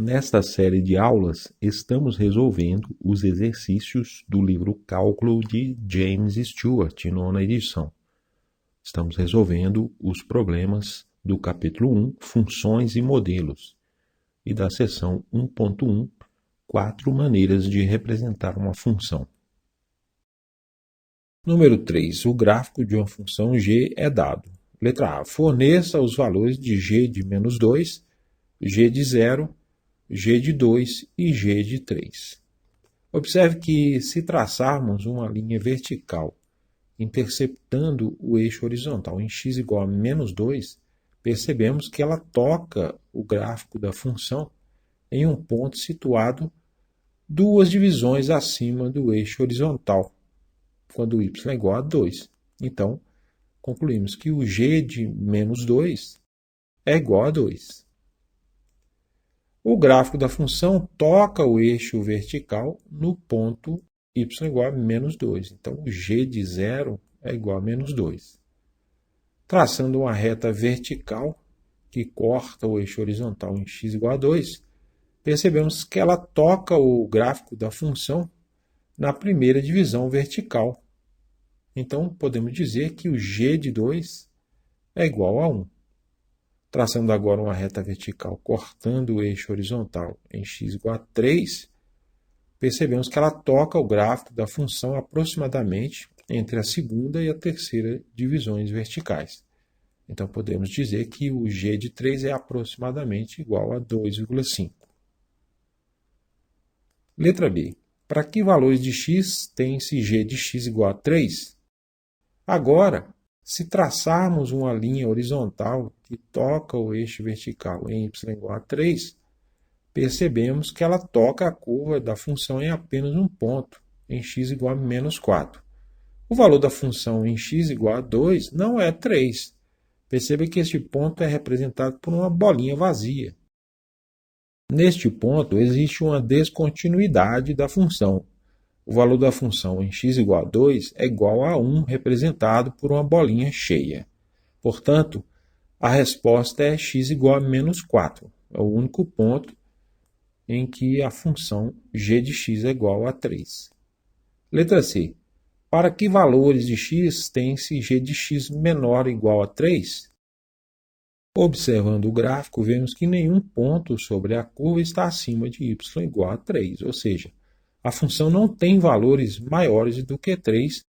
Nesta série de aulas, estamos resolvendo os exercícios do livro Cálculo de James Stewart, nona edição. Estamos resolvendo os problemas do capítulo 1, Funções e Modelos, e da seção 1.1, 4 maneiras de representar uma função. Número 3. O gráfico de uma função g é dado. Letra A. Forneça os valores de g de menos 2, g de 0, g de 2 e g de 3. Observe que, se traçarmos uma linha vertical interceptando o eixo horizontal em x igual a menos 2, percebemos que ela toca o gráfico da função em um ponto situado 2 divisões acima do eixo horizontal, quando y é igual a 2. Então, concluímos que o g de menos 2 é igual a 2. O gráfico da função toca o eixo vertical no ponto y igual a menos 2. Então, o g de 0 é igual a menos 2. Traçando uma reta vertical que corta o eixo horizontal em x igual a 2, percebemos que ela toca o gráfico da função na primeira divisão vertical. Então, podemos dizer que o g de 2 é igual a 1. Traçando agora uma reta vertical cortando o eixo horizontal em x igual a 3, percebemos que ela toca o gráfico da função aproximadamente entre a segunda e a terceira divisões verticais. Então, podemos dizer que o g de 3 é aproximadamente igual a 2,5. Letra B. Para que valores de x tem-se g de x igual a 3? Agora, se traçarmos uma linha horizontal que toca o eixo vertical em y igual a 3, percebemos que ela toca a curva da função em apenas um ponto, em x igual a menos 4. O valor da função em x igual a 2 não é 3. Perceba que este ponto é representado por uma bolinha vazia. Neste ponto, existe uma descontinuidade da função. O valor da função em x igual a 2 é igual a 1, representado por uma bolinha cheia. Portanto, a resposta é x igual a menos 4. É o único ponto em que a função g de x é igual a 3. Letra C. Para que valores de x tem-se g de x menor ou igual a 3? Observando o gráfico, vemos que nenhum ponto sobre a curva está acima de y igual a 3, ou seja, a função não tem valores maiores do que 3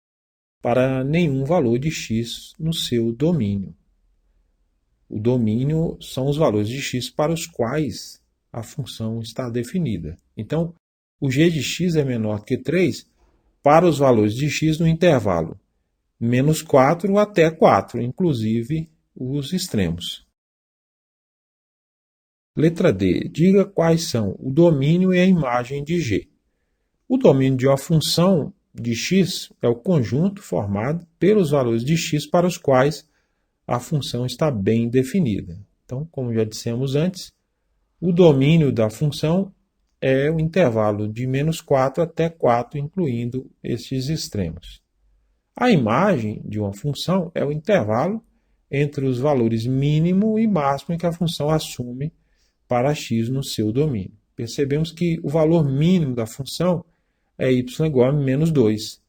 para nenhum valor de x no seu domínio. O domínio são os valores de x para os quais a função está definida. Então, o g de x é menor que 3 para os valores de x no intervalo menos 4 até 4, inclusive os extremos. Letra D. Diga quais são o domínio e a imagem de g. O domínio de uma função de x é o conjunto formado pelos valores de x para os quais a função está bem definida. Então, como já dissemos antes, o domínio da função é o intervalo de menos 4 até 4, incluindo estes extremos. A imagem de uma função é o intervalo entre os valores mínimo e máximo que a função assume para x no seu domínio. Percebemos que o valor mínimo da função é y igual a menos 2.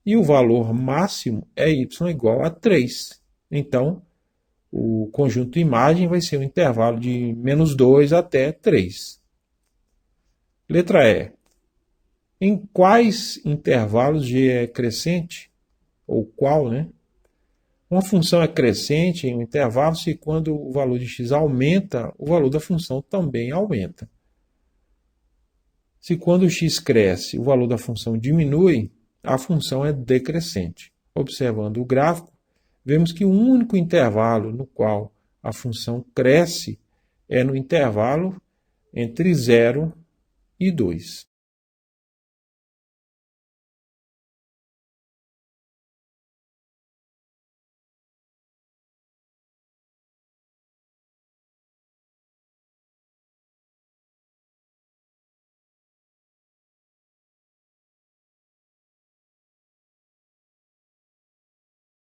E o valor máximo é y igual a 3. Então, o conjunto de imagem vai ser um intervalo de menos 2 até 3. Letra E. Em quais intervalos g é crescente? Ou qual, né? Uma função é crescente em um intervalo se quando o valor de x aumenta, o valor da função também aumenta. Se quando x cresce, o valor da função diminui, a função é decrescente. Observando o gráfico, vemos que o único intervalo no qual a função cresce é no intervalo entre 0 e 2.